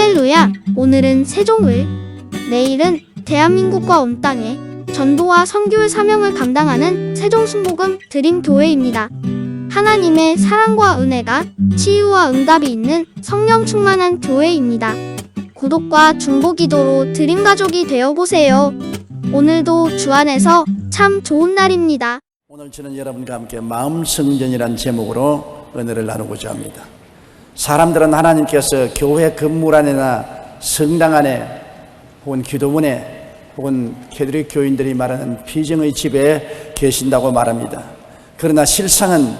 할렐루야! 오늘은 세종을, 내일은 대한민국과 온 땅에 전도와 선교의 사명을 감당하는 세종순복음 드림교회입니다. 하나님의 사랑과 은혜가 치유와 응답이 있는 성령 충만한 교회입니다. 구독과 중보기도로 드림가족이 되어보세요. 오늘도 주 안에서 참 좋은 날입니다. 오늘 저는 여러분과 함께 마음성전이라는 제목으로 은혜를 나누고자 합니다. 사람들은 하나님께서 교회 건물 안에나 성당 안에 혹은 기도문에 혹은 캐톨릭 교인들이 말하는 비정의 집에 계신다고 말합니다. 그러나 실상은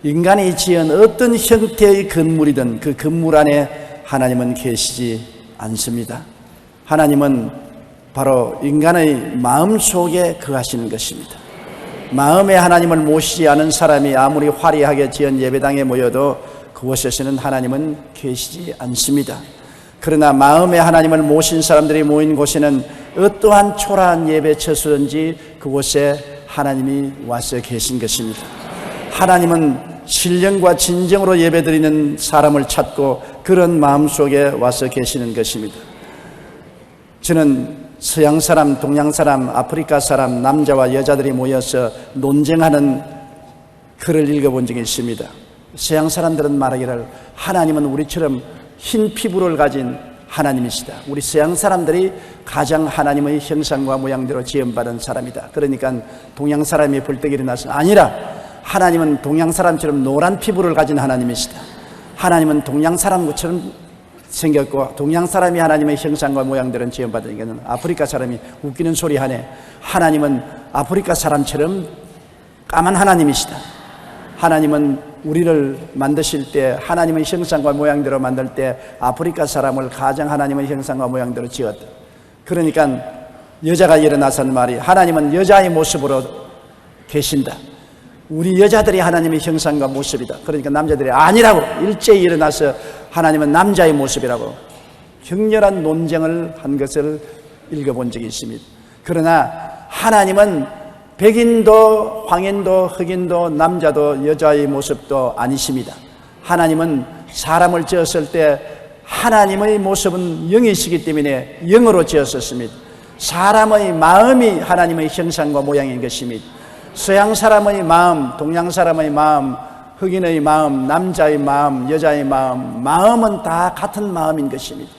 인간이 지은 어떤 형태의 건물이든 그 건물 안에 하나님은 계시지 않습니다. 하나님은 바로 인간의 마음 속에 거하시는 것입니다. 마음에 하나님을 모시지 않은 사람이 아무리 화려하게 지은 예배당에 모여도 그곳에서는 하나님은 계시지 않습니다. 그러나 마음에 하나님을 모신 사람들이 모인 곳에는 어떠한 초라한 예배 처소든지 그곳에 하나님이 와서 계신 것입니다. 하나님은 신령과 진정으로 예배드리는 사람을 찾고 그런 마음 속에 와서 계시는 것입니다. 저는 서양 사람, 동양 사람, 아프리카 사람, 남자와 여자들이 모여서 논쟁하는 글을 읽어본 적이 있습니다. 서양 사람들은 말하기를 하나님은 우리처럼 흰 피부를 가진 하나님이시다. 우리 서양 사람들이 가장 하나님의 형상과 모양대로 지음받은 사람이다. 그러니까 동양 사람이 벌떡 일어나서 아니라 하나님은 동양 사람처럼 노란 피부를 가진 하나님이시다. 하나님은 동양 사람처럼 생겼고 동양 사람이 하나님의 형상과 모양대로 지음받으니까 아프리카 사람이 웃기는 소리 하네. 하나님은 아프리카 사람처럼 까만 하나님이시다. 하나님은 우리를 만드실 때 하나님의 형상과 모양대로 만들 때 아프리카 사람을 가장 하나님의 형상과 모양대로 지었다. 그러니까 여자가 일어나서 하는 말이 하나님은 여자의 모습으로 계신다. 우리 여자들이 하나님의 형상과 모습이다. 그러니까 남자들이 아니라고 일제히 일어나서 하나님은 남자의 모습이라고 격렬한 논쟁을 한 것을 읽어본 적이 있습니다. 그러나 하나님은 백인도 황인도 흑인도 남자도 여자의 모습도 아니십니다. 하나님은 사람을 지었을 때 하나님의 모습은 영이시기 때문에 영으로 지었었습니다. 사람의 마음이 하나님의 형상과 모양인 것입니다. 서양 사람의 마음, 동양 사람의 마음, 흑인의 마음, 남자의 마음, 여자의 마음, 마음은 다 같은 마음인 것입니다.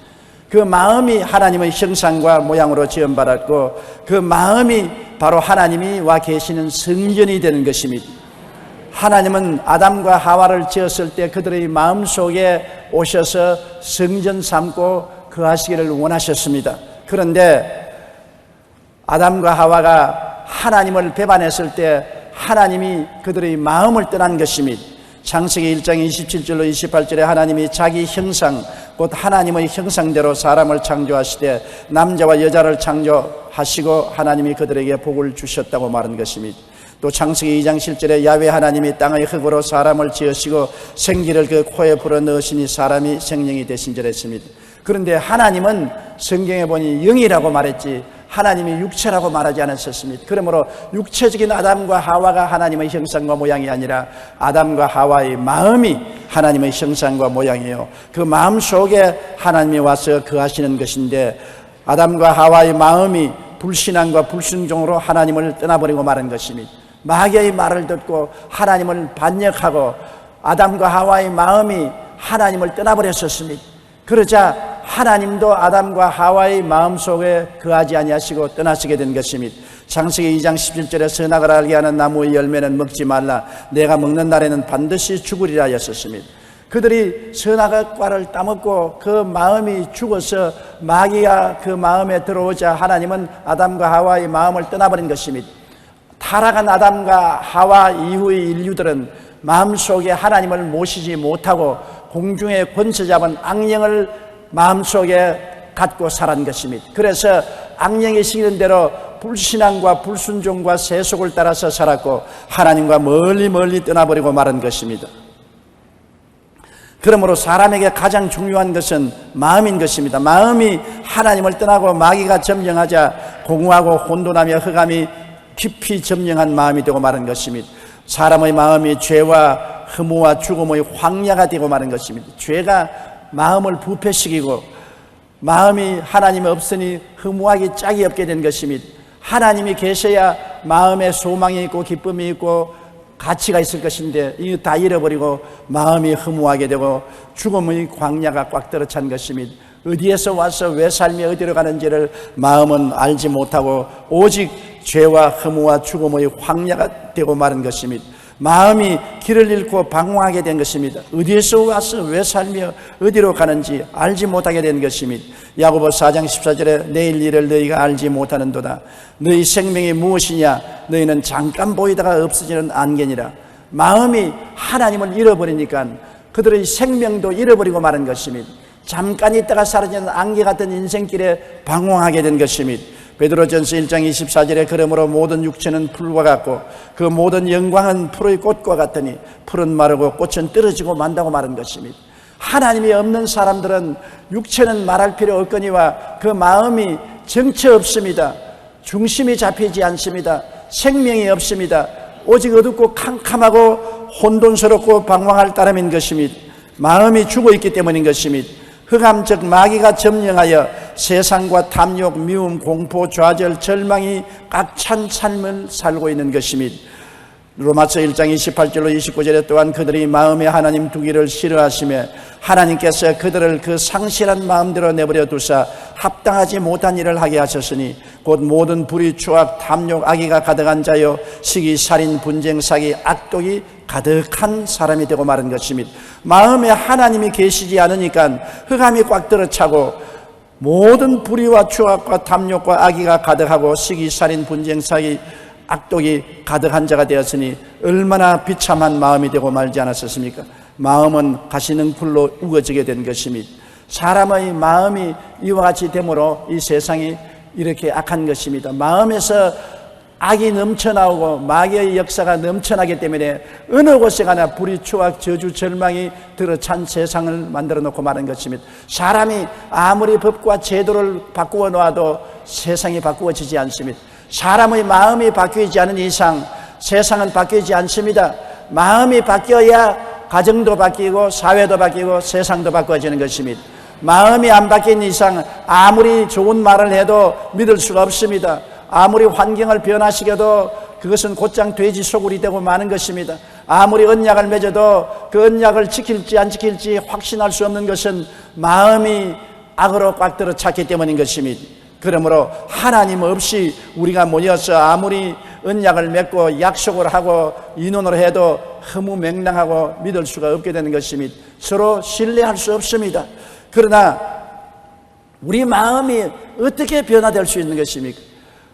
그 마음이 하나님의 형상과 모양으로 지음받았고 그 마음이 바로 하나님이 와 계시는 성전이 되는 것입니다. 하나님은 아담과 하와를 지었을 때 그들의 마음 속에 오셔서 성전 삼고 거하시기를 원하셨습니다. 그런데 아담과 하와가 하나님을 배반했을 때 하나님이 그들의 마음을 떠난 것입니다. 창세기 1장 27절로 28절에 하나님이 자기 형상 곧 하나님의 형상대로 사람을 창조하시되 남자와 여자를 창조하시고 하나님이 그들에게 복을 주셨다고 말한 것입니다. 또 창세기 2장 7절에 야훼 하나님이 땅의 흙으로 사람을 지으시고 생기를 그 코에 불어넣으시니 사람이 생명이 되신지라 했습니다. 그런데 하나님은 성경에 보니 영이라고 말했지 하나님이 육체라고 말하지 않았었습니다. 그러므로 육체적인 아담과 하와가 하나님의 형상과 모양이 아니라 아담과 하와의 마음이 하나님의 형상과 모양이에요. 그 마음 속에 하나님이 와서 거하시는 것인데 아담과 하와의 마음이 불신앙과 불순종으로 하나님을 떠나버리고 말한 것입니다. 마귀의 말을 듣고 하나님을 반역하고 아담과 하와의 마음이 하나님을 떠나버렸었습니다. 그러자 하나님도 아담과 하와의 마음속에 거하지 아니하시고 떠나시게 된 것입니다. 창세기 2장 17절에 선악을 알게 하는 나무의 열매는 먹지 말라 내가 먹는 날에는 반드시 죽으리라 하였습니다. 그들이 선악의 과를 따먹고 그 마음이 죽어서 마귀가 그 마음에 들어오자 하나님은 아담과 하와의 마음을 떠나버린 것입니다. 타락한 아담과 하와 이후의 인류들은 마음속에 하나님을 모시지 못하고 공중에 권세 잡은 악령을 마음속에 갖고 살은 것입니다. 그래서 악령이 시키는 대로 불신앙과 불순종과 세속을 따라서 살았고 하나님과 멀리 떠나버리고 말은 것입니다. 그러므로 사람에게 가장 중요한 것은 마음인 것입니다. 마음이 하나님을 떠나고 마귀가 점령하자 공허하고 혼돈하며 흑암이 깊이 점령한 마음이 되고 말은 것입니다. 사람의 마음이 죄와 허무와 죽음의 황야가 되고 마는 것입니다. 죄가 마음을 부패시키고 마음이 하나님이 없으니 허무하기 짝이 없게 된 것입니다. 하나님이 계셔야 마음에 소망이 있고 기쁨이 있고 가치가 있을 것인데 이거 다 잃어버리고 마음이 허무하게 되고 죽음의 광야가 꽉 들어찬 것입니다. 어디에서 와서 왜 삶이 어디로 가는지를 마음은 알지 못하고 오직 죄와 허무와 죽음의 광야가 되고 마른 것입니다. 마음이 길을 잃고 방황하게 된 것입니다. 어디에서 와서 왜 삶이 어디로 가는지 알지 못하게 된 것입니다. 야고보 4장 14절에 내일 일을 너희가 알지 못하는도다. 너희 생명이 무엇이냐? 너희는 잠깐 보이다가 없어지는 안개니라. 마음이 하나님을 잃어버리니까 그들의 생명도 잃어버리고 마른 것입니다. 잠깐 있다가 사라지는 안개 같은 인생길에 방황하게 된 것입니다. 베드로전서 1장 24절에 그러므로 모든 육체는 풀과 같고 그 모든 영광은 풀의 꽃과 같으니 풀은 마르고 꽃은 떨어지고 만다고 말한 것입니다. 하나님이 없는 사람들은 육체는 말할 필요 없거니와 그 마음이 정처 없습니다. 중심이 잡히지 않습니다. 생명이 없습니다. 오직 어둡고 캄캄하고 혼돈스럽고 방황할 따름인 것입니다. 마음이 죽어있기 때문인 것입니다. 흑암 즉 마귀가 점령하여 세상과 탐욕, 미움, 공포, 좌절, 절망이 꽉 찬 삶을 살고 있는 것입니다. 로마서 1장 28절로 29절에 또한 그들이 마음에 하나님 두기를 싫어하시며 하나님께서 그들을 그 상실한 마음대로 내버려 두사 합당하지 못한 일을 하게 하셨으니 곧 모든 불의, 추악, 탐욕, 악의가 가득한 자요 시기, 살인, 분쟁, 사기, 악독이 가득한 사람이 되고 마른 것입니다. 마음에 하나님이 계시지 않으니까 흑암이 꽉 들어차고 모든 불의와 추악과 탐욕과 악의가 가득하고 시기, 살인, 분쟁, 사기, 악독이 가득한 자가 되었으니 얼마나 비참한 마음이 되고 말지 않았었습니까? 마음은 가시는 불로 우거지게 된 것입니다. 사람의 마음이 이와 같이 되므로 이 세상이 이렇게 악한 것입니다. 마음에서 악이 넘쳐나오고 마귀의 역사가 넘쳐나기 때문에 어느 곳에 가나 불의, 추악, 저주, 절망이 들어찬 세상을 만들어 놓고 마는 것입니다. 사람이 아무리 법과 제도를 바꾸어 놓아도 세상이 바꾸어지지 않습니다. 사람의 마음이 바뀌지 않은 이상 세상은 바뀌지 않습니다. 마음이 바뀌어야 가정도 바뀌고 사회도 바뀌고 세상도 바꿔지는 것입니다. 마음이 안 바뀐 이상 아무리 좋은 말을 해도 믿을 수가 없습니다. 아무리 환경을 변화시켜도 그것은 곧장 돼지 소굴이 되고 마는 것입니다. 아무리 언약을 맺어도 그 언약을 지킬지 안 지킬지 확신할 수 없는 것은 마음이 악으로 꽉 들어찼기 때문인 것입니다. 그러므로 하나님 없이 우리가 모여서 아무리 언약을 맺고 약속을 하고 인원을 해도 허무맹랑하고 믿을 수가 없게 되는 것입니다. 서로 신뢰할 수 없습니다. 그러나 우리 마음이 어떻게 변화될 수 있는 것입니까?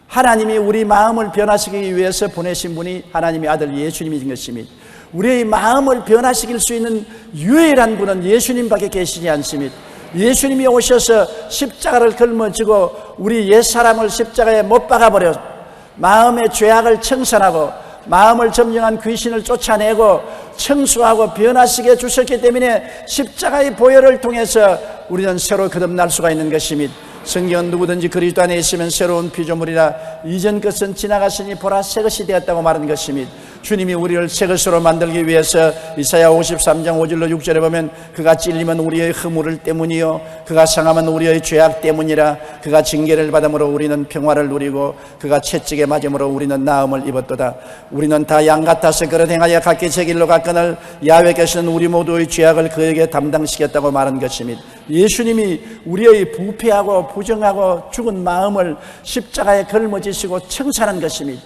하나님이 우리 마음을 변화시키기 위해서 보내신 분이 하나님의 아들 예수님이신 것입니다. 우리의 마음을 변화시킬 수 있는 유일한 분은 예수님밖에 계시지 않습니다. 예수님이 오셔서 십자가를 걸머지고 우리 옛사람을 십자가에 못 박아버려 마음의 죄악을 청산하고 마음을 점령한 귀신을 쫓아내고 청소하고 변화시켜 주셨기 때문에 십자가의 보혈을 통해서 우리는 새로 거듭날 수가 있는 것입니다. 성경은 누구든지 그리스도 안에 있으면 새로운 피조물이라 이전 것은 지나갔으니 보라 새 것이 되었다고 말하는 것입니다. 주님이 우리를 새 것으로 만들기 위해서 이사야 53장 5절로 6절에 보면 그가 찔리면 우리의 허물을 때문이요 그가 상하면 우리의 죄악 때문이라 그가 징계를 받음으로 우리는 평화를 누리고 그가 채찍에 맞음으로 우리는 나음을 입었도다. 우리는 다 양 같아서 그릇 행하여 각기 제 길로 갔거늘 야훼께서는 우리 모두의 죄악을 그에게 담당시켰다고 말한 것입니다. 예수님이 우리의 부패하고 부정하고 죽은 마음을 십자가에 걸머지시고 청산한 것입니다.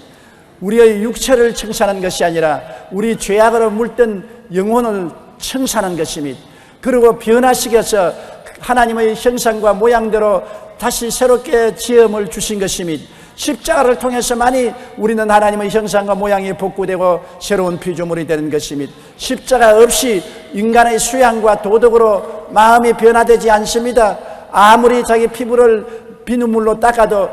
우리의 육체를 청산한 것이 아니라 우리 죄악으로 물든 영혼을 청산한 것입니다. 그리고 변화시켜서 하나님의 형상과 모양대로 다시 새롭게 지음을 주신 것입니다. 십자가를 통해서만이 우리는 하나님의 형상과 모양이 복구되고 새로운 피조물이 되는 것입니다. 십자가 없이 인간의 수양과 도덕으로 마음이 변화되지 않습니다. 아무리 자기 피부를 비눗물로 닦아도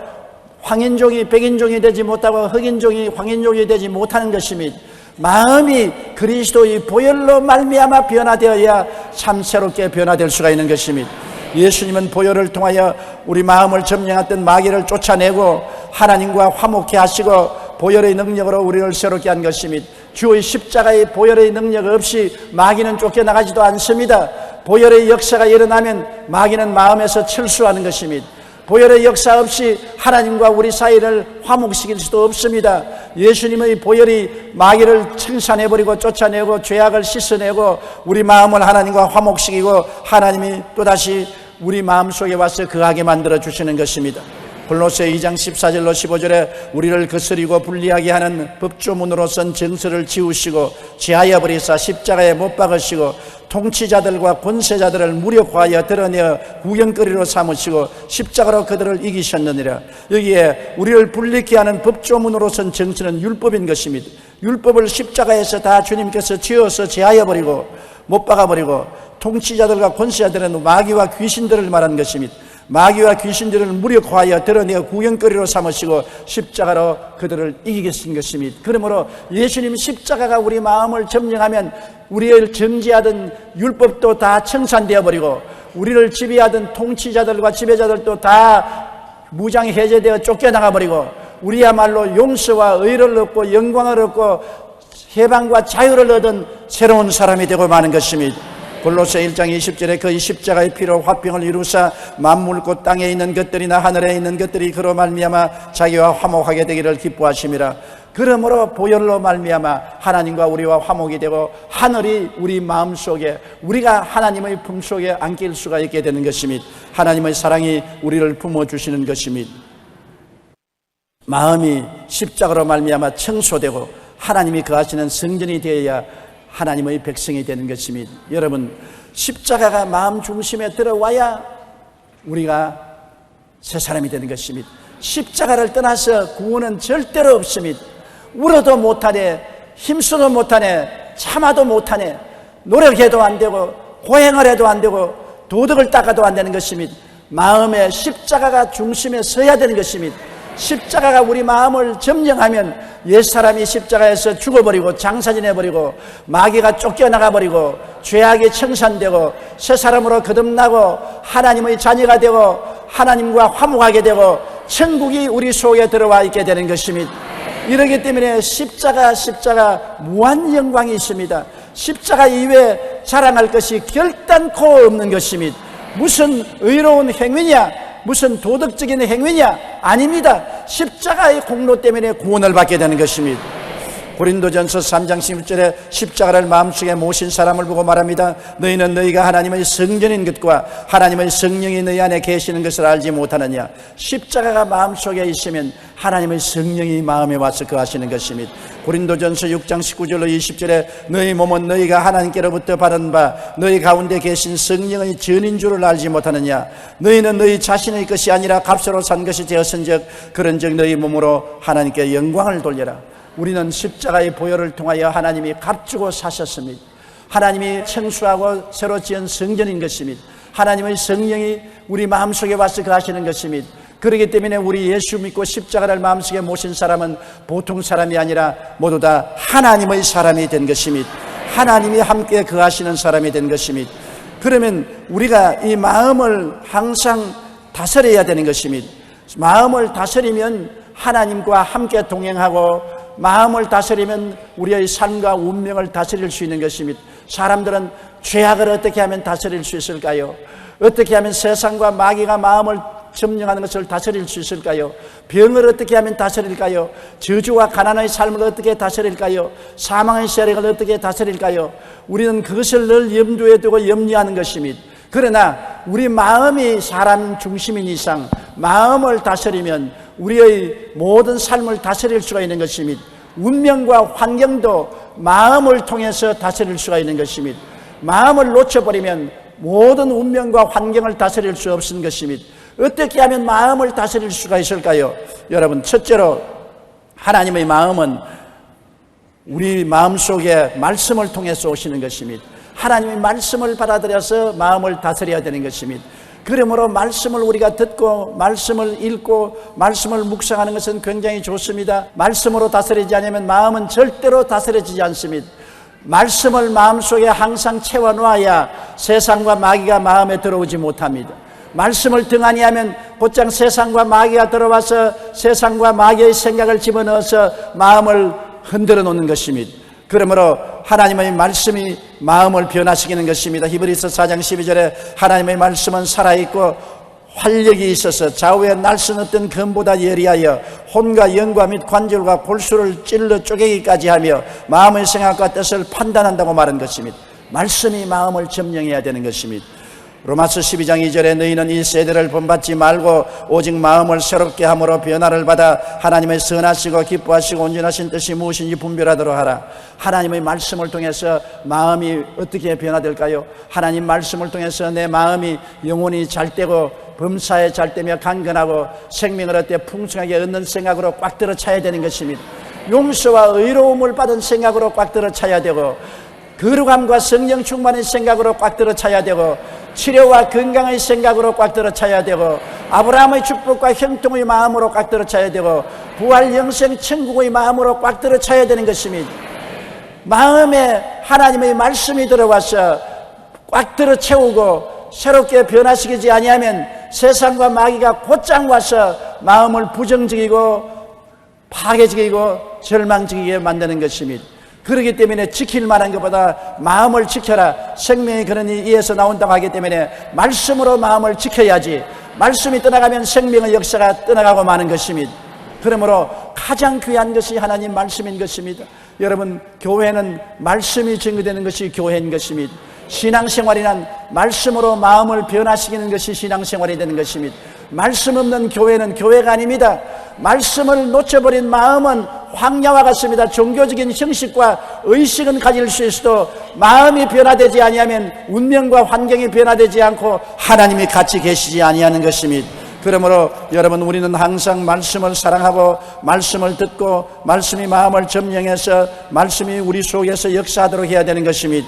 황인종이 백인종이 되지 못하고 흑인종이 황인종이 되지 못하는 것입니다. 마음이 그리스도의 보혈로 말미암아 변화되어야 참 새롭게 변화될 수가 있는 것입니다. 예수님은 보혈을 통하여 우리 마음을 점령했던 마귀를 쫓아내고 하나님과 화목케 하시고 보혈의 능력으로 우리를 새롭게 한 것입니다. 주의 십자가의 보혈의 능력 없이 마귀는 쫓겨나가지도 않습니다. 보혈의 역사가 일어나면 마귀는 마음에서 철수하는 것입니다. 보혈의 역사 없이 하나님과 우리 사이를 화목시킬 수도 없습니다. 예수님의 보혈이 마귀를 청산해버리고 쫓아내고 죄악을 씻어내고 우리 마음을 하나님과 화목시키고 하나님이 또다시 우리 마음속에 와서 거하게 만들어 주시는 것입니다. 골로새 2장 14절로 15절에 우리를 거스리고 불리하게 하는 법조문으로선 정서를 지우시고 제하여 버리사 십자가에 못 박으시고 통치자들과 권세자들을 무력화하여 드러내어 구경거리로 삼으시고 십자가로 그들을 이기셨느니라. 여기에 우리를 불리게 하는 법조문으로선 정서는 율법인 것입니다. 율법을 십자가에서 다 주님께서 지어서 제하여 버리고 못 박아버리고 통치자들과 권세자들은 마귀와 귀신들을 말하는 것입니다. 마귀와 귀신들을 무력화하여 드러내어 구경거리로 삼으시고 십자가로 그들을 이기겠신 것입니다. 그러므로 예수님 십자가가 우리 마음을 점령하면 우리를 정지하던 율법도 다 청산되어 버리고 우리를 지배하던 통치자들과 지배자들도 다 무장이 해제되어 쫓겨나가 버리고 우리야말로 용서와 의를 얻고 영광을 얻고 해방과 자유를 얻은 새로운 사람이 되고 마는 것입니다. 골로새 1장 20절에 그의 십자가의 피로 화평을 이루사 만물 곧 땅에 있는 것들이나 하늘에 있는 것들이 그로 말미암아 자기와 화목하게 되기를 기뻐하심이라. 그러므로 보혈로 말미암아 하나님과 우리와 화목이 되고 하늘이 우리 마음속에 우리가 하나님의 품속에 안길 수가 있게 되는 것입니다. 하나님의 사랑이 우리를 품어주시는 것입니다. 마음이 십자가로 말미암아 청소되고 하나님이 거하시는 성전이 되어야 하나님의 백성이 되는 것입니다. 여러분, 십자가가 마음 중심에 들어와야 우리가 새 사람이 되는 것입니다. 십자가를 떠나서 구원은 절대로 없습니다. 울어도 못하네, 힘써도 못하네, 참아도 못하네, 노력해도 안 되고 고행을 해도 안 되고 도덕을 닦아도 안 되는 것입니다. 마음에 십자가가 중심에 서야 되는 것입니다. 십자가가 우리 마음을 점령하면 옛사람이 십자가에서 죽어버리고 장사지내버리고 마귀가 쫓겨나가버리고 죄악이 청산되고 새사람으로 거듭나고 하나님의 자녀가 되고 하나님과 화목하게 되고 천국이 우리 속에 들어와 있게 되는 것입니다. 이러기 때문에 십자가 무한 영광이 있습니다. 십자가 이외에 자랑할 것이 결단코 없는 것입니다. 무슨 의로운 행위냐, 무슨 도덕적인 행위냐? 아닙니다. 십자가의 공로 때문에 구원을 받게 되는 것입니다. 고린도전서 3장 16절에 십자가를 마음속에 모신 사람을 보고 말합니다. 너희는 너희가 하나님의 성전인 것과 하나님의 성령이 너희 안에 계시는 것을 알지 못하느냐. 십자가가 마음속에 있으면 하나님의 성령이 마음에 와서 거하시는 것입니다. 고린도전서 6장 19절로 20절에 너희 몸은 너희가 하나님께로부터 받은 바 너희 가운데 계신 성령의 전인 줄을 알지 못하느냐. 너희는 너희 자신의 것이 아니라 값으로 산 것이 되었은즉 그런즉 너희 몸으로 하나님께 영광을 돌려라. 우리는 십자가의 보혈을 통하여 하나님이 값주고 사셨습니다. 하나님이 청수하고 새로 지은 성전인 것입니다. 하나님의 성령이 우리 마음속에 와서 거하시는 것입니다. 그렇기 때문에 우리 예수 믿고 십자가를 마음속에 모신 사람은 보통 사람이 아니라 모두 다 하나님의 사람이 된 것입니다. 하나님이 함께 거하시는 사람이 된 것입니다. 그러면 우리가 이 마음을 항상 다스려야 되는 것입니다. 마음을 다스리면 하나님과 함께 동행하고 마음을 다스리면 우리의 삶과 운명을 다스릴 수 있는 것입니다. 사람들은 죄악을 어떻게 하면 다스릴 수 있을까요? 어떻게 하면 세상과 마귀가 마음을 점령하는 것을 다스릴 수 있을까요? 병을 어떻게 하면 다스릴까요? 저주와 가난의 삶을 어떻게 다스릴까요? 사망의 세력을 어떻게 다스릴까요? 우리는 그것을 늘 염두에 두고 염려하는 것입니다. 그러나 우리 마음이 사람 중심인 이상 마음을 다스리면 우리의 모든 삶을 다스릴 수가 있는 것입니다. 운명과 환경도 마음을 통해서 다스릴 수가 있는 것입니다. 마음을 놓쳐버리면 모든 운명과 환경을 다스릴 수 없는 것입니다. 어떻게 하면 마음을 다스릴 수가 있을까요? 여러분, 첫째로 하나님의 마음은 우리 마음속에 말씀을 통해서 오시는 것입니다. 하나님의 말씀을 받아들여서 마음을 다스려야 되는 것입니다. 그러므로 말씀을 우리가 듣고 말씀을 읽고 말씀을 묵상하는 것은 굉장히 좋습니다. 말씀으로 다스리지 않으면 마음은 절대로 다스려지지 않습니다. 말씀을 마음속에 항상 채워놓아야 세상과 마귀가 마음에 들어오지 못합니다. 말씀을 등한히 하면 곧장 세상과 마귀가 들어와서 세상과 마귀의 생각을 집어넣어서 마음을 흔들어 놓는 것입니다. 그러므로 하나님의 말씀이 마음을 변화시키는 것입니다. 히브리서 4장 12절에 하나님의 말씀은 살아있고 활력이 있어서 좌우에 날선 어떤 검보다 예리하여 혼과 영과 및 관절과 골수를 찔러 쪼개기까지 하며 마음의 생각과 뜻을 판단한다고 말한 것입니다. 말씀이 마음을 점령해야 되는 것입니다. 로마서 12장 2절에 너희는 이 세대를 본받지 말고 오직 마음을 새롭게 함으로 변화를 받아 하나님의 선하시고 기뻐하시고 온전하신 뜻이 무엇인지 분별하도록 하라. 하나님의 말씀을 통해서 마음이 어떻게 변화될까요? 하나님 말씀을 통해서 내 마음이 영혼이 잘되고 범사에 잘되며 강건하고 생명을 얻되 풍성하게 얻는 생각으로 꽉 들어 차야 되는 것입니다. 용서와 의로움을 받은 생각으로 꽉 들어 차야 되고 거룩함과 성령 충만의 생각으로 꽉 들어 차야 되고 치료와 건강의 생각으로 꽉 들어 차야 되고 아브라함의 축복과 형통의 마음으로 꽉 들어 차야 되고 부활 영생 천국의 마음으로 꽉 들어 차야 되는 것입니다. 마음에 하나님의 말씀이 들어와서 꽉 들어 채우고 새롭게 변화시키지 아니하면 세상과 마귀가 곧장 와서 마음을 부정적이고 파괴적이고 절망적이게 만드는 것입니다. 그렇기 때문에 지킬 만한 것보다 마음을 지켜라. 생명의 근원이 이에서 나온다고 하기 때문에 말씀으로 마음을 지켜야지. 말씀이 떠나가면 생명의 역사가 떠나가고 마는 것입니다. 그러므로 가장 귀한 것이 하나님 말씀인 것입니다. 여러분, 교회는 말씀이 증거되는 것이 교회인 것입니다. 신앙생활이란 말씀으로 마음을 변화시키는 것이 신앙생활이 되는 것입니다. 말씀 없는 교회는 교회가 아닙니다. 말씀을 놓쳐버린 마음은 황야와 같습니다. 종교적인 형식과 의식은 가질 수 있어도 마음이 변화되지 아니하면 운명과 환경이 변화되지 않고 하나님이 같이 계시지 아니하는 것입니다. 그러므로 여러분, 우리는 항상 말씀을 사랑하고 말씀을 듣고 말씀이 마음을 점령해서 말씀이 우리 속에서 역사하도록 해야 되는 것입니다.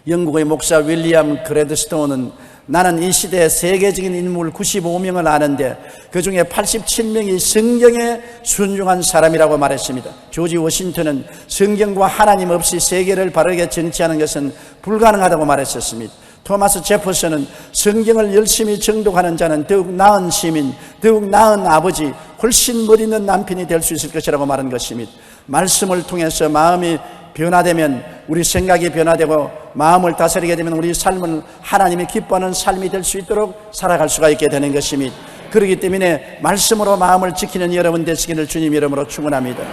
영국의 목사 윌리엄 그레드스톤은 나는 이 시대의 세계적인 인물 95명을 아는데 그 중에 87명이 성경에 순종한 사람이라고 말했습니다. 조지 워싱턴은 성경과 하나님 없이 세계를 바르게 정치하는 것은 불가능하다고 말했었습니다. 토마스 제퍼슨은 성경을 열심히 정독하는 자는 더욱 나은 시민, 더욱 나은 아버지, 훨씬 멋있는 남편이 될 수 있을 것이라고 말한 것입니다. 말씀을 통해서 마음이 변화되면 우리 생각이 변화되고 마음을 다스리게 되면 우리 삶은 하나님이 기뻐하는 삶이 될 수 있도록 살아갈 수가 있게 되는 것입니다. 그렇기 때문에 말씀으로 마음을 지키는 여러분 되시기를 주님 이름으로 축원합니다.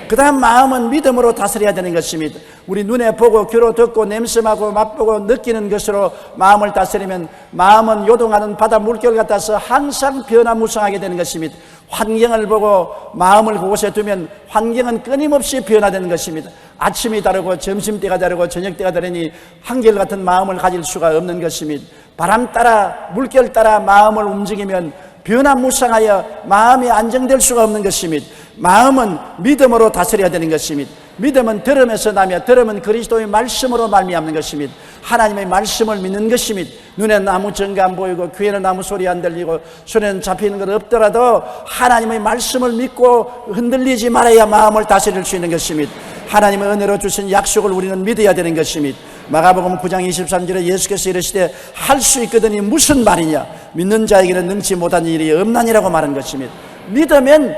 그 다음 마음은 믿음으로 다스려야 되는 것입니다. 우리 눈에 보고 귀로 듣고 냄새맡고 맛보고 느끼는 것으로 마음을 다스리면 마음은 요동하는 바다 물결 같아서 항상 변화무쌍하게 되는 것입니다. 환경을 보고 마음을 그곳에 두면 환경은 끊임없이 변화되는 것입니다. 아침이 다르고 점심때가 다르고 저녁때가 다르니 한결같은 마음을 가질 수가 없는 것입니다. 바람 따라 물결 따라 마음을 움직이면 변화무쌍하여 마음이 안정될 수가 없는 것입니다. 마음은 믿음으로 다스려야 되는 것입니다. 믿음은 들음에서 나며 들음은 그리스도의 말씀으로 말미암는 것입니다. 하나님의 말씀을 믿는 것입니다. 눈에는 아무 증거 안 보이고 귀에는 아무 소리 안 들리고 손에는 잡히는 것 없더라도 하나님의 말씀을 믿고 흔들리지 말아야 마음을 다스릴 수 있는 것입니다. 하나님의 은혜로 주신 약속을 우리는 믿어야 되는 것입니다. 마가복음 9장 23절에 예수께서 이르시되 할 수 있거든이 무슨 말이냐, 믿는 자에게는 능치 못한 일이 없나니라고 말한 것입니다. 믿으면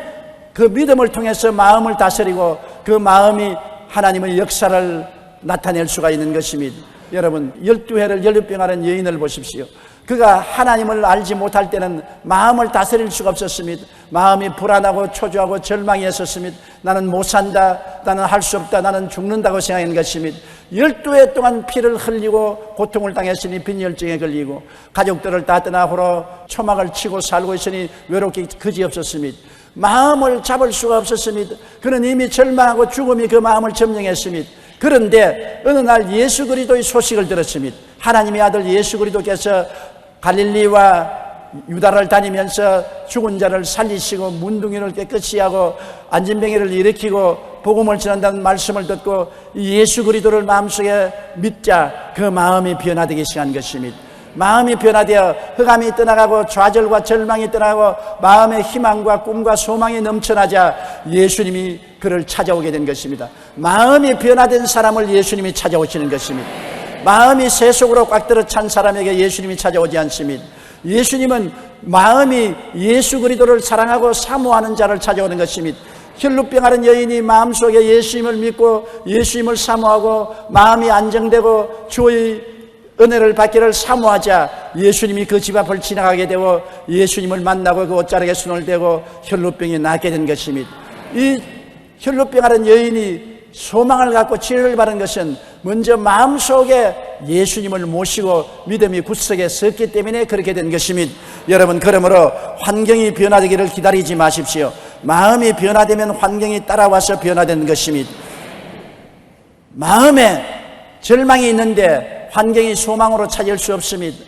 그 믿음을 통해서 마음을 다스리고 그 마음이 하나님의 역사를 나타낼 수가 있는 것입니다. 여러분, 12회를 12병 하는 여인을 보십시오. 그가 하나님을 알지 못할 때는 마음을 다스릴 수가 없었습니다. 마음이 불안하고 초조하고 절망이 있었습니다. 나는 못 산다, 나는 할 수 없다, 나는 죽는다고 생각한 것입니다. 12회 동안 피를 흘리고 고통을 당했으니 빈혈증에 걸리고 가족들을 다 떠나고 초막을 치고 살고 있으니 외롭기 그지없었습니다. 마음을 잡을 수가 없었습니다. 그는 이미 절망하고 죽음이 그 마음을 점령했습니다. 그런데 어느 날 예수 그리스도의 소식을 들었습니다. 하나님의 아들 예수 그리스도께서 갈릴리와 유다를 다니면서 죽은 자를 살리시고 문둥이를 깨끗이 하고 안진뱅이를 일으키고 복음을 전한다는 말씀을 듣고 예수 그리스도를 마음속에 믿자 그 마음이 변화되기 시작한 것입니다. 마음이 변화되어 흑암이 떠나가고 좌절과 절망이 떠나고 마음의 희망과 꿈과 소망이 넘쳐나자 예수님이 그를 찾아오게 된 것입니다. 마음이 변화된 사람을 예수님이 찾아오시는 것입니다. 마음이 세속으로 꽉 들어 찬 사람에게 예수님이 찾아오지 않습니다. 예수님은 마음이 예수 그리스도를 사랑하고 사모하는 자를 찾아오는 것입니다. 혈루병하는 여인이 마음속에 예수님을 믿고 예수님을 사모하고 마음이 안정되고 주의 은혜를 받기를 사모하자 예수님이 그 집 앞을 지나가게 되고 예수님을 만나고 그 옷자락에 손을 대고 혈루병이 낫게 된 것입니다. 이 혈루병하는 여인이 소망을 갖고 치료를 받은 것은 먼저 마음속에 예수님을 모시고 믿음이 굳세게 섰기 때문에 그렇게 된 것입니다. 여러분, 그러므로 환경이 변화되기를 기다리지 마십시오. 마음이 변화되면 환경이 따라와서 변화되는 것입니다. 마음에 절망이 있는데 환경이 소망으로 차질 수 없습니다.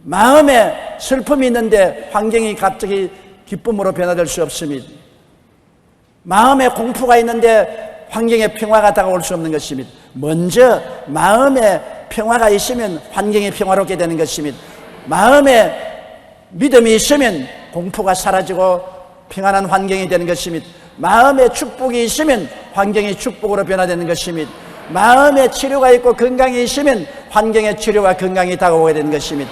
마음에 슬픔이 있는데 환경이 갑자기 기쁨으로 변화될 수 없습니다. 마음에 공포가 있는데 환경에 평화가 다가올 수 없는 것입니다. 먼저 마음에 평화가 있으면 환경이 평화롭게 되는 것입니다. 마음에 믿음이 있으면 공포가 사라지고 평안한 환경이 되는 것입니다. 마음에 축복이 있으면 환경이 축복으로 변화되는 것입니다. 마음에 치료가 있고 건강이 있으면 환경의 치료와 건강이 다가오게 되는 것입니다.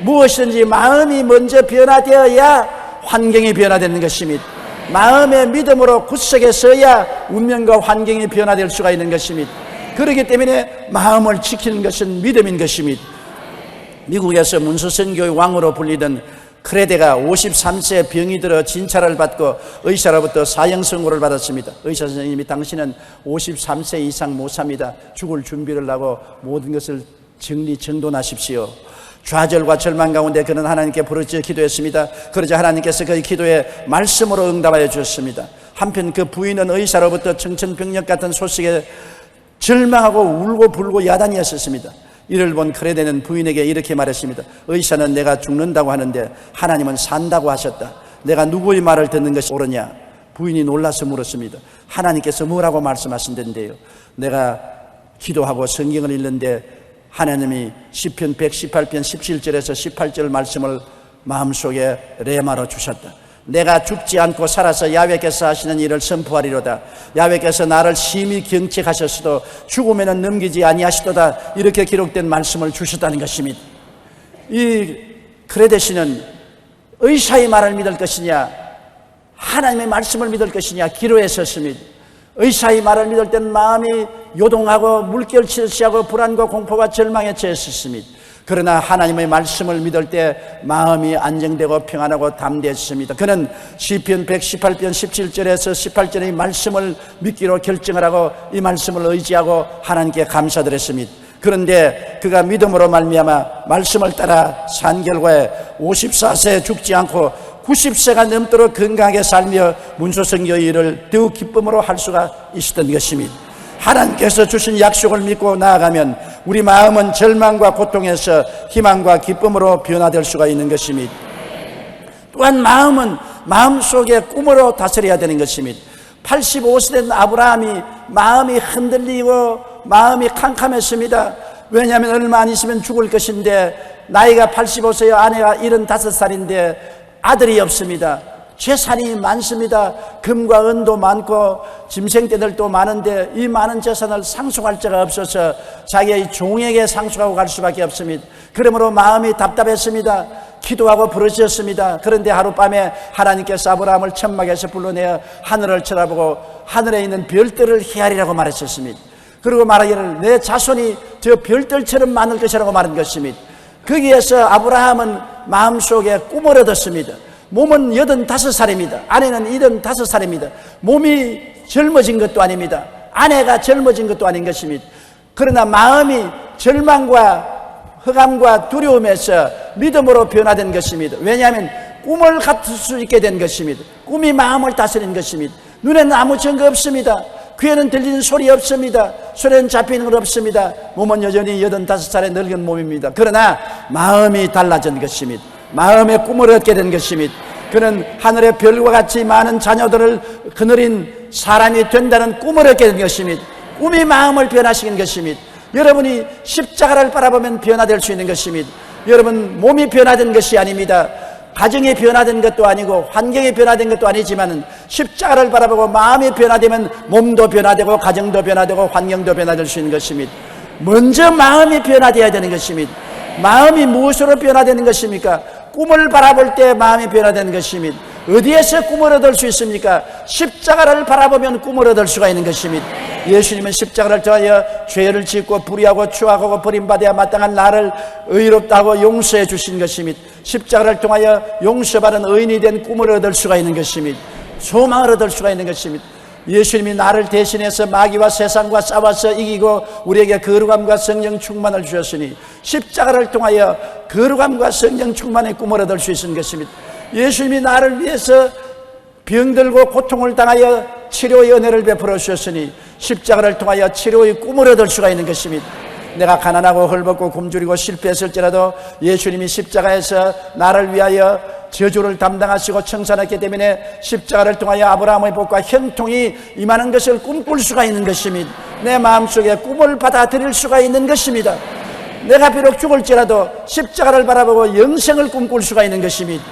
무엇이든지 마음이 먼저 변화되어야 환경이 변화되는 것입니다. 마음의 믿음으로 굳세게 서야 운명과 환경이 변화될 수가 있는 것입니다. 그렇기 때문에 마음을 지키는 것은 믿음인 것입니다. 미국에서 문수선교의 왕으로 불리던 크레데가 53세에 병이 들어 진찰을 받고 의사로부터 사형 선고를 받았습니다. 의사 선생님이 당신은 53세 이상 못 삽니다. 죽을 준비를 하고 모든 것을 정돈하십시오. 좌절과 절망 가운데 그는 하나님께 부르짖어 기도했습니다. 그러자 하나님께서 그의 기도에 말씀으로 응답하여 주셨습니다. 한편 그 부인은 의사로부터 청천벽력 같은 소식에 절망하고 울고 불고 야단이었습니다. 이를 본 크레데는 부인에게 이렇게 말했습니다. 의사는 내가 죽는다고 하는데 하나님은 산다고 하셨다. 내가 누구의 말을 듣는 것이 옳으냐? 부인이 놀라서 물었습니다. 하나님께서 뭐라고 말씀하신다는데요? 내가 기도하고 성경을 읽는데 하나님이 시편 118편 17절에서 18절 말씀을 마음속에 레마로 주셨다. 내가 죽지 않고 살아서 야훼께서 하시는 일을 선포하리로다. 야훼께서 나를 심히 경책하셨어도 죽음에는 넘기지 아니하시도다. 이렇게 기록된 말씀을 주셨다는 것입니다. 이 크레데 씨는 의사의 말을 믿을 것이냐 하나님의 말씀을 믿을 것이냐 기로에 섰습니다. 의사의 말을 믿을 때는 마음이 요동하고 물결치듯이하고 불안과 공포와 절망에 처했습니다. 그러나 하나님의 말씀을 믿을 때 마음이 안정되고 평안하고 담대했습니다. 그는 시편 118편 17절에서 18절의 말씀을 믿기로 결정을 하고 이 말씀을 의지하고 하나님께 감사드렸습니다. 그런데 그가 믿음으로 말미암아 말씀을 따라 산 결과에 54세에 죽지 않고 90세가 넘도록 건강하게 살며 문수선교의 일을 더욱 기쁨으로 할 수가 있었던 것입니다. 하나님께서 주신 약속을 믿고 나아가면 우리 마음은 절망과 고통에서 희망과 기쁨으로 변화될 수가 있는 것입니다. 또한 마음은 마음속에 꿈으로 다스려야 되는 것입니다. 85세 된 아브라함이 마음이 흔들리고 마음이 캄캄했습니다. 왜냐하면 얼마 안 있으면 죽을 것인데 나이가 85세요 아내가 75살인데 아들이 없습니다. 재산이 많습니다. 금과 은도 많고 짐승떼들도 많은데 이 많은 재산을 상속할 자가 없어서 자기의 종에게 상속하고 갈 수밖에 없습니다. 그러므로 마음이 답답했습니다. 기도하고 부르짖었습니다. 그런데 하룻밤에 하나님께서 아브라함을 천막에서 불러내어 하늘을 쳐다보고 하늘에 있는 별들을 헤아리라고 말했었습니다. 그리고 말하기를 내 자손이 저 별들처럼 많을 것이라고 말한 것입니다. 거기에서 아브라함은 마음속에 꿈을 얻었습니다. 몸은 85살입니다. 아내는 75살입니다. 몸이 젊어진 것도 아닙니다. 아내가 젊어진 것도 아닌 것입니다. 그러나 마음이 절망과 흑암과 두려움에서 믿음으로 변화된 것입니다. 왜냐하면 꿈을 갖출 수 있게 된 것입니다. 꿈이 마음을 다스리는 것입니다. 눈에는 아무 증거 없습니다. 귀에는 들리는 소리 없습니다. 손에는 잡히는 것 없습니다. 몸은 여전히 85살의 늙은 몸입니다. 그러나 마음이 달라진 것입니다. 마음의 꿈을 얻게 된 것입니다. 그는 하늘의 별과 같이 많은 자녀들을 거느린 사람이 된다는 꿈을 얻게 된 것입니다. 꿈이 마음을 변화시킨 것입니다. 여러분이 십자가를 바라보면 변화될 수 있는 것입니다. 여러분 몸이 변화된 것이 아닙니다. 가정이 변화된 것도 아니고 환경이 변화된 것도 아니지만 십자가를 바라보고 마음이 변화되면 몸도 변화되고 가정도 변화되고 환경도 변화될 수 있는 것입니다. 먼저 마음이 변화되어야 되는 것입니다. 마음이 무엇으로 변화되는 것입니까? 꿈을 바라볼 때 마음이 변화되는 것입니다. 어디에서 꿈을 얻을 수 있습니까? 십자가를 바라보면 꿈을 얻을 수가 있는 것입니다. 예수님은 십자가를 통하여 죄를 짓고 불의하고 추악하고 버림받아야 마땅한 나를 의롭다고 용서해 주신 것입니다. 십자가를 통하여 용서받은 의인이 된 꿈을 얻을 수가 있는 것입니다. 소망을 얻을 수가 있는 것입니다. 예수님이 나를 대신해서 마귀와 세상과 싸워서 이기고 우리에게 거룩함과 성령 충만을 주셨으니 십자가를 통하여 거룩함과 성령 충만의 꿈을 얻을 수 있는 것입니다. 예수님이 나를 위해서 병들고 고통을 당하여 치료의 은혜를 베풀어 주셨으니 십자가를 통하여 치료의 꿈을 얻을 수가 있는 것입니다. 내가 가난하고 헐벗고 굶주리고 실패했을지라도 예수님이 십자가에서 나를 위하여 저주를 담당하시고 청산했기 때문에 십자가를 통하여 아브라함의 복과 형통이 임하는 것을 꿈꿀 수가 있는 것입니다. 내 마음속에 꿈을 받아들일 수가 있는 것입니다. 내가 비록 죽을지라도 십자가를 바라보고 영생을 꿈꿀 수가 있는 것입니다.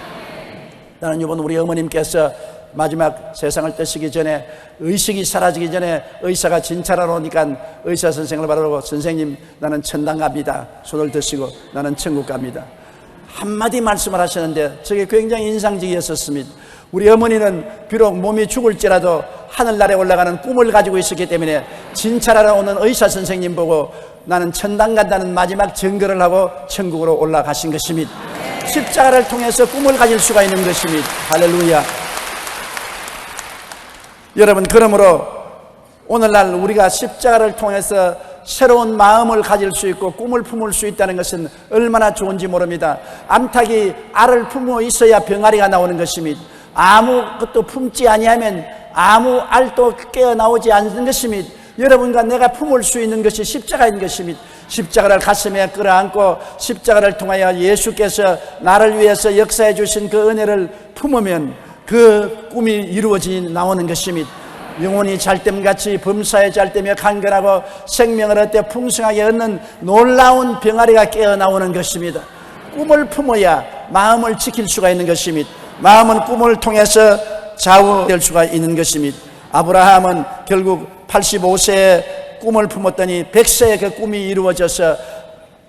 나는 이번 우리 어머님께서 마지막 세상을 떠시기 전에 의식이 사라지기 전에 의사가 진찰하러 오니까 의사 선생을 바라보고 선생님 나는 천당 갑니다. 손을 드시고 나는 천국 갑니다. 한마디 말씀을 하셨는데 저게 굉장히 인상적이었습니다. 우리 어머니는 비록 몸이 죽을지라도 하늘나라에 올라가는 꿈을 가지고 있었기 때문에 진찰하러 오는 의사 선생님 보고 나는 천당 간다는 마지막 증거를 하고 천국으로 올라가신 것입니다. 십자가를 통해서 꿈을 가질 수가 있는 것입니다. 할렐루야. 여러분, 그러므로 오늘날 우리가 십자가를 통해서 새로운 마음을 가질 수 있고 꿈을 품을 수 있다는 것은 얼마나 좋은지 모릅니다. 암탉이 알을 품어 있어야 병아리가 나오는 것입니다. 아무것도 품지 아니하면 아무 알도 깨어나오지 않는 것입니다. 여러분과 내가 품을 수 있는 것이 십자가인 것입니다. 십자가를 가슴에 끌어안고 십자가를 통하여 예수께서 나를 위해서 역사해 주신 그 은혜를 품으면 그 꿈이 이루어지 나오는 것입니다. 영혼이 잘됨같이 범사에 잘되며 강건하고 생명을 얻되 풍성하게 얻는 놀라운 병아리가 깨어나오는 것입니다. 꿈을 품어야 마음을 지킬 수가 있는 것입니다. 마음은 꿈을 통해서 좌우될 수가 있는 것입니다. 아브라함은 결국 85세에 꿈을 품었더니 100세에 그 꿈이 이루어져서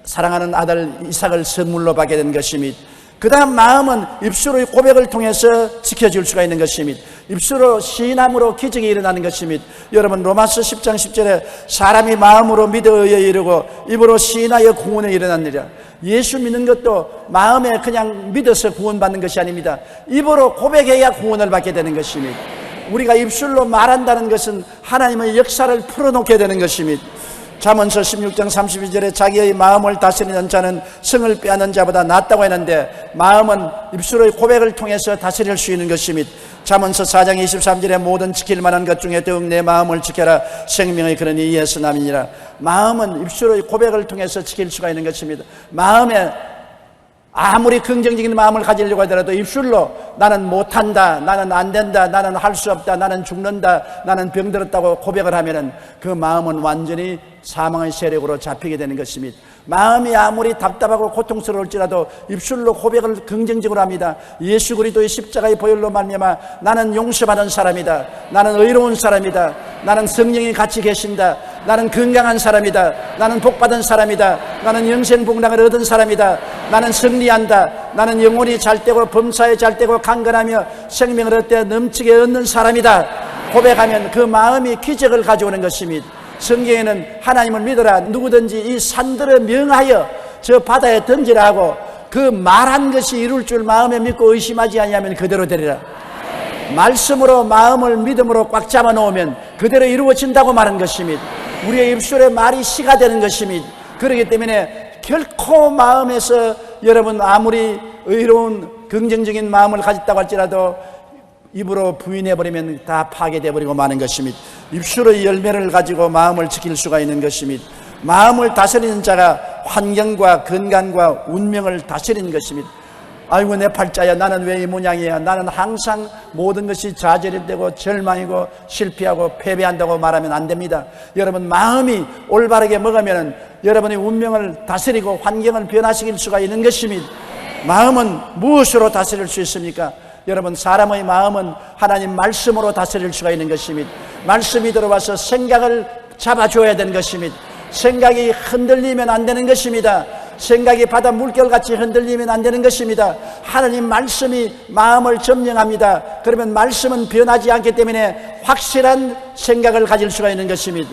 사랑하는 아들 이삭을 선물로 받게 된 것입니다. 그 다음 마음은 입술의 고백을 통해서 지켜줄 수가 있는 것입니다. 입술로 시인함으로 기적이 일어나는 것입니다. 여러분, 로마서 10장 10절에 사람이 마음으로 믿어 의에 이르고 입으로 시인하여 구원에 일어났느니라. 예수 믿는 것도 마음에 그냥 믿어서 구원받는 것이 아닙니다. 입으로 고백해야 구원을 받게 되는 것입니다. 우리가 입술로 말한다는 것은 하나님의 역사를 풀어놓게 되는 것입니다. 잠언서 16장 32절에 자기의 마음을 다스리는 자는 성을 빼앗는 자보다 낫다고 했는데 마음은 입술의 고백을 통해서 다스릴 수 있는 것입니다. 잠언서 4장 23절에 모든 지킬 만한 것 중에 더욱 내 마음을 지켜라 생명의 근원이 이에서 남이니라. 마음은 입술의 고백을 통해서 지킬 수가 있는 것입니다. 마음에 아무리 긍정적인 마음을 가지려고 하더라도 입술로 나는 못한다, 나는 안 된다, 나는 할 수 없다, 나는 죽는다, 나는 병들었다고 고백을 하면은 그 마음은 완전히 사망의 세력으로 잡히게 되는 것입니다. 마음이 아무리 답답하고 고통스러울지라도 입술로 고백을 긍정적으로 합니다. 예수 그리스도의 십자가의 보혈로 말미암아 나는 용서받은 사람이다, 나는 의로운 사람이다, 나는 성령이 같이 계신다, 나는 건강한 사람이다, 나는 복받은 사람이다, 나는 영생 복락을 얻은 사람이다, 나는 승리한다, 나는 영혼이 잘되고 범사에 잘되고 강건하며 생명을 얻되 넘치게 얻는 사람이다 고백하면 그 마음이 기적을 가져오는 것입니다. 성경에는 하나님을 믿어라, 누구든지 이 산들을 명하여 저 바다에 던지라 하고 그 말한 것이 이룰 줄 마음에 믿고 의심하지 아니하면 그대로 되리라. 말씀으로 마음을 믿음으로 꽉 잡아 놓으면 그대로 이루어진다고 말한 것입니다. 우리의 입술에 말이 시가 되는 것입니다. 그렇기 때문에 결코 마음에서 여러분 아무리 의로운 긍정적인 마음을 가졌다고 할지라도 입으로 부인해버리면 다 파괴되어버리고 마는 것입니다. 입술의 열매를 가지고 마음을 지킬 수가 있는 것입니다. 마음을 다스리는 자가 환경과 건강과 운명을 다스리는 것입니다. 아이고 내 팔자야, 나는 왜 이 모양이야, 나는 항상 모든 것이 좌절이 되고 절망이고 실패하고 패배한다고 말하면 안 됩니다. 여러분, 마음이 올바르게 먹으면 여러분의 운명을 다스리고 환경을 변화시킬 수가 있는 것입니다. 마음은 무엇으로 다스릴 수 있습니까? 여러분, 사람의 마음은 하나님 말씀으로 다스릴 수가 있는 것입니다. 말씀이 들어와서 생각을 잡아줘야 되는 것입니다. 생각이 흔들리면 안 되는 것입니다. 생각이 바다 물결같이 흔들리면 안 되는 것입니다. 하나님 말씀이 마음을 점령합니다. 그러면 말씀은 변하지 않기 때문에 확실한 생각을 가질 수가 있는 것입니다.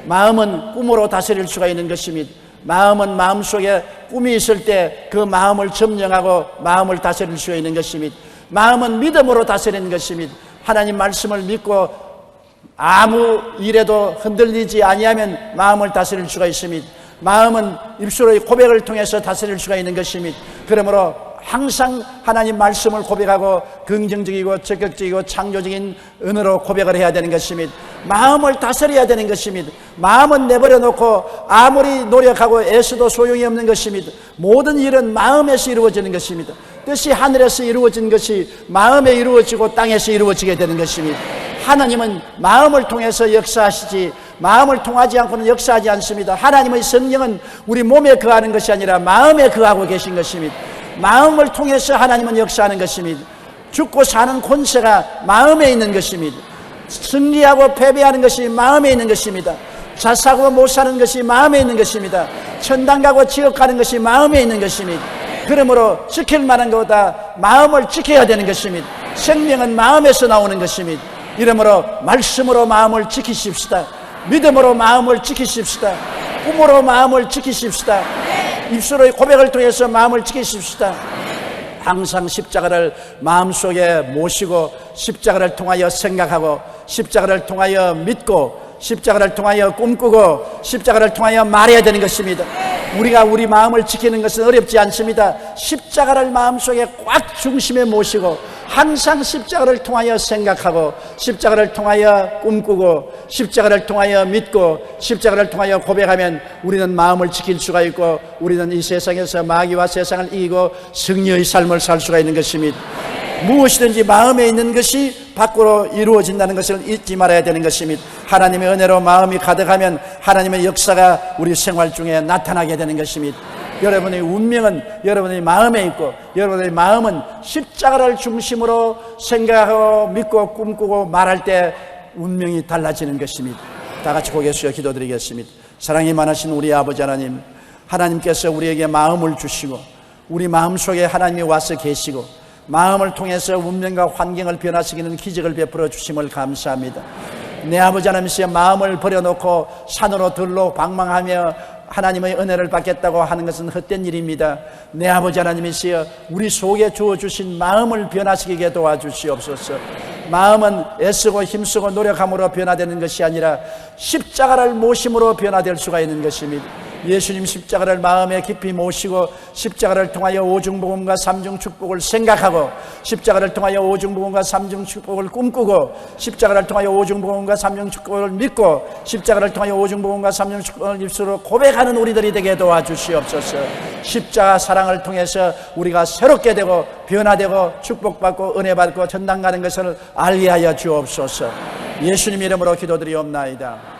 마음은 꿈으로 다스릴 수가 있는 것입니다. 마음은 마음속에 꿈이 있을 때 그 마음을 점령하고 마음을 다스릴 수가 있는 것입니다. 마음은 믿음으로 다스리는 것입니다. 하나님 말씀을 믿고 아무 일에도 흔들리지 아니하면 마음을 다스릴 수가 있습니다. 마음은 입술의 고백을 통해서 다스릴 수가 있는 것입니다. 그러므로 항상 하나님 말씀을 고백하고 긍정적이고 적극적이고 창조적인 은혜로 고백을 해야 되는 것입니다. 마음을 다스려야 되는 것입니다. 마음은 내버려 놓고 아무리 노력하고 애써도 소용이 없는 것입니다. 모든 일은 마음에서 이루어지는 것입니다. 뜻이 하늘에서 이루어진 것이 마음에 이루어지고 땅에서 이루어지게 되는 것입니다. 하나님은 마음을 통해서 역사하시지 마음을 통하지 않고는 역사하지 않습니다. 하나님의 성령은 우리 몸에 거하는 것이 아니라 마음에 거하고 계신 것입니다. 마음을 통해서 하나님은 역사하는 것입니다. 죽고 사는 권세가 마음에 있는 것입니다. 승리하고 패배하는 것이 마음에 있는 것입니다. 자사고 못 사는 것이 마음에 있는 것입니다. 천당 가고 지옥 가는 것이 마음에 있는 것입니다. 그러므로 지킬 만한 것보다 마음을 지켜야 되는 것입니다. 생명은 마음에서 나오는 것입니다. 이러므로 말씀으로 마음을 지키십시다. 믿음으로 마음을 지키십시다. 꿈으로 마음을 지키십시다. 입술의 고백을 통해서 마음을 지키십시다. 항상 십자가를 마음속에 모시고 십자가를 통하여 생각하고 십자가를 통하여 믿고 십자가를 통하여 꿈꾸고 십자가를 통하여 말해야 되는 것입니다. 우리가 우리 마음을 지키는 것은 어렵지 않습니다. 십자가를 마음속에 꽉 중심에 모시고 항상 십자가를 통하여 생각하고 십자가를 통하여 꿈꾸고 십자가를 통하여 믿고 십자가를 통하여 고백하면 우리는 마음을 지킬 수가 있고 우리는 이 세상에서 마귀와 세상을 이기고 승리의 삶을 살 수가 있는 것입니다. 무엇이든지 마음에 있는 것이 밖으로 이루어진다는 것을 잊지 말아야 되는 것입니다. 하나님의 은혜로 마음이 가득하면 하나님의 역사가 우리 생활 중에 나타나게 되는 것입니다. 여러분의 운명은 여러분의 마음에 있고 여러분의 마음은 십자가를 중심으로 생각하고 믿고 꿈꾸고 말할 때 운명이 달라지는 것입니다. 다 같이 고개 숙여 기도드리겠습니다. 사랑이 많으신 우리 아버지 하나님, 하나님께서 우리에게 마음을 주시고 우리 마음속에 하나님이 와서 계시고 마음을 통해서 운명과 환경을 변화시키는 기적을 베풀어 주심을 감사합니다. 내 아버지 하나님께서 마음을 버려놓고 산으로 들로 방황하며 하나님의 은혜를 받겠다고 하는 것은 헛된 일입니다. 내 아버지 하나님이시여 우리 속에 주어주신 마음을 변화시키게 도와주시옵소서. 마음은 애쓰고 힘쓰고 노력함으로 변화되는 것이 아니라 십자가를 모심으로 변화될 수가 있는 것입니다. 예수님 십자가를 마음에 깊이 모시고 십자가를 통하여 오중복음과 삼중축복을 생각하고 십자가를 통하여 오중복음과 삼중축복을 꿈꾸고 십자가를 통하여 오중복음과 삼중축복을 믿고 십자가를 통하여 오중복음과 삼중축복을 입술로 고백하는 우리들이 되게 도와주시옵소서. 십자가 사랑을 통해서 우리가 새롭게 되고 변화되고 축복받고 은혜받고 전당 가는 것을 알게 하여 주옵소서. 예수님 이름으로 기도드리옵나이다.